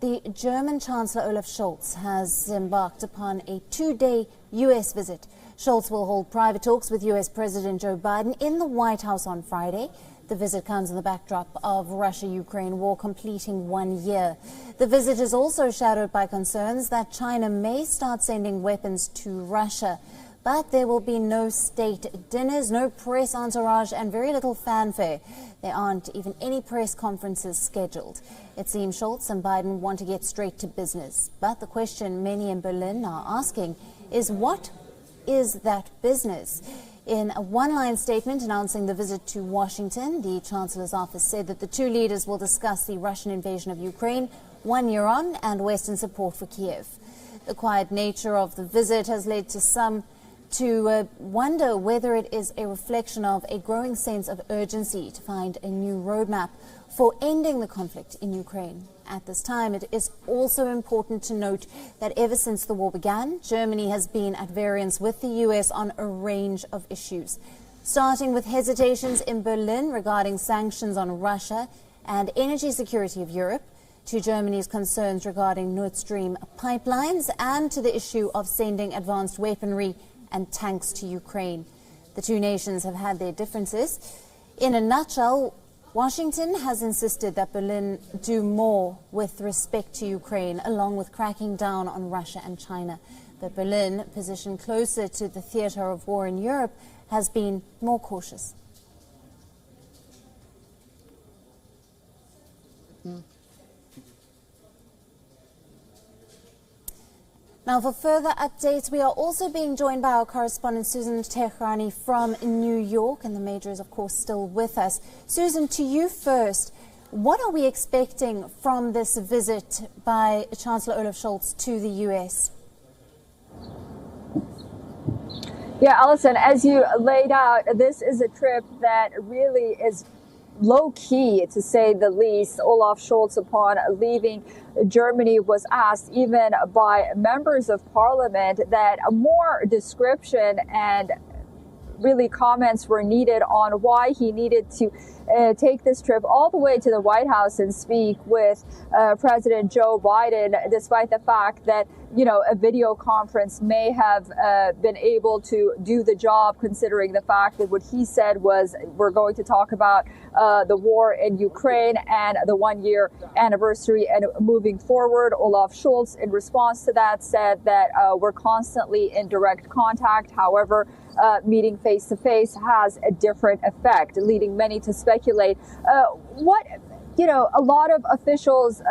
The German Chancellor Olaf Scholz has embarked upon a 2-day U.S. visit. Scholz will hold private talks with U.S. President Joe Biden in the White House on Friday. The visit comes in the backdrop of Russia-Ukraine war completing 1 year. The visit is also shadowed by concerns that China may start sending weapons to Russia. But there will be no state dinners, no press entourage and very little fanfare. There aren't even any press conferences scheduled. It seems Scholz and Biden want to get straight to business. But the question many in Berlin are asking is, what is that business? In a one-line statement announcing the visit to Washington, the Chancellor's office said that the two leaders will discuss the Russian invasion of Ukraine 1 year on and Western support for Kiev. The quiet nature of the visit has led to some to wonder whether it is a reflection of a growing sense of urgency to find a new roadmap for ending the conflict in Ukraine. At this time, it is also important to note that ever since the war began, Germany has been at variance with the U.S. on a range of issues, starting with hesitations in Berlin regarding sanctions on Russia and energy security of Europe, to Germany's concerns regarding Nord Stream pipelines, and to the issue of sending advanced weaponry and tanks to Ukraine. The two nations have had their differences. In a nutshell, Washington has insisted that Berlin do more with respect to Ukraine, along with cracking down on Russia and China. But Berlin, positioned closer to the theater of war in Europe, has been more cautious. Now, for further updates, we are also being joined by our correspondent Susan Tehrani from New York, and the Major is, of course, still with us. Susan, to you first, what are we expecting from this visit by Chancellor Olaf Scholz to the U.S.? Yeah, Alison, as you laid out, this is a trip that really is low-key, to say the least. Olaf Scholz, upon leaving Germany, was asked even by members of parliament that more description and really comments were needed on why he needed to take this trip all the way to the White House and speak with President Joe Biden, despite the fact that, you know, a video conference may have been able to do the job, considering the fact that what he said was, we're going to talk about the war in Ukraine and the 1 year anniversary and moving forward. Olaf Scholz, in response to that, said that we're constantly in direct contact. However, meeting face to face has a different effect, leading many to speculate what, you know, a lot of officials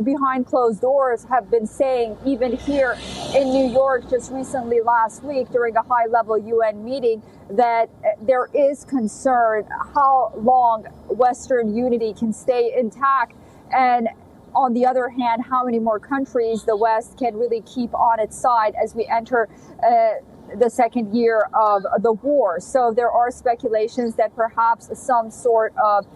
behind closed doors have been saying, even here in New York just recently last week during a high-level UN meeting, that there is concern how long Western unity can stay intact, and on the other hand, how many more countries the West can really keep on its side as we enter the second year of the war. So there are speculations that perhaps some sort of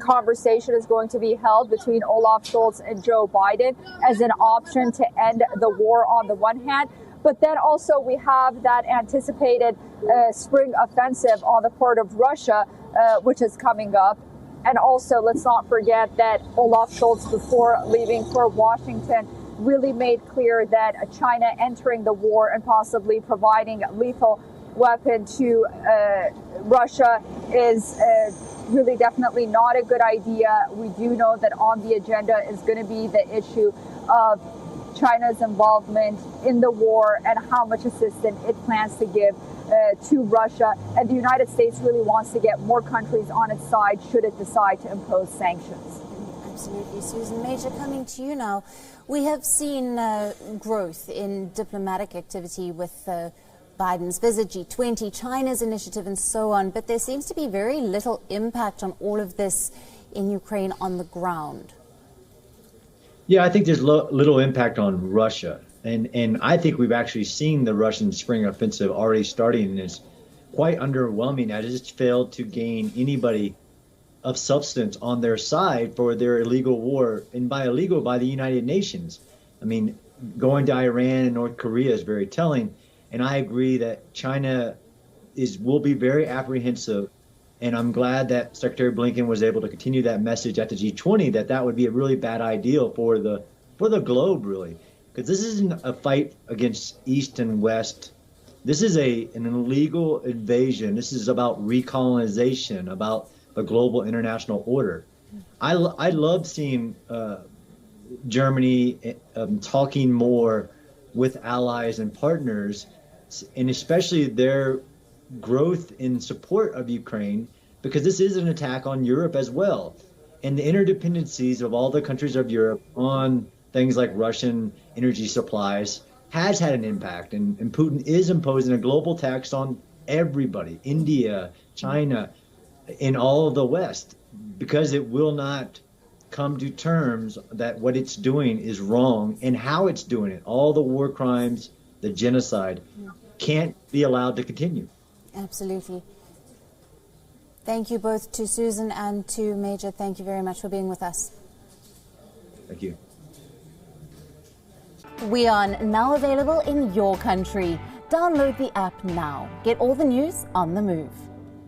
conversation is going to be held between Olaf Scholz and Joe Biden as an option to end the war on the one hand. But then also we have that anticipated spring offensive on the part of Russia, which is coming up. And also, let's not forget that Olaf Scholz, before leaving for Washington, really made clear that China entering the war and possibly providing a lethal weapon to Russia is really definitely not a good idea. We do know that on the agenda is going to be the issue of China's involvement in the war and how much assistance it plans to give to Russia. And the United States really wants to get more countries on its side should it decide to impose sanctions. Absolutely. Susan, Major, coming to you now. We have seen growth in diplomatic activity with Biden's visit, G20, China's initiative and so on, but there seems to be very little impact on all of this in Ukraine on the ground. Yeah, I think there's little impact on Russia. And I think we've actually seen the Russian spring offensive already starting, and it's quite underwhelming as it's failed to gain anybody of substance on their side for their illegal war, and by illegal, by the United Nations. I mean, going to Iran and North Korea is very telling, and I agree that China will be very apprehensive, and I'm glad that Secretary Blinken was able to continue that message at the G20 that would be a really bad idea for the for the globe, really, because this isn't a fight against East and West. This is an illegal invasion. This is about recolonization, about the global international order. I love seeing Germany talking more with allies and partners, and especially their growth in support of Ukraine, because this is an attack on Europe as well. And the interdependencies of all the countries of Europe on things like Russian energy supplies has had an impact. And Putin is imposing a global tax on everybody, India, China, and all of the West, because it will not come to terms that what it's doing is wrong and how it's doing it. All the war crimes, the genocide can't be allowed to continue. Absolutely. Thank you both to Susan and to Major. Thank you very much for being with us. Thank you. WION, now available in your country. Download the app now. Get all the news on the move.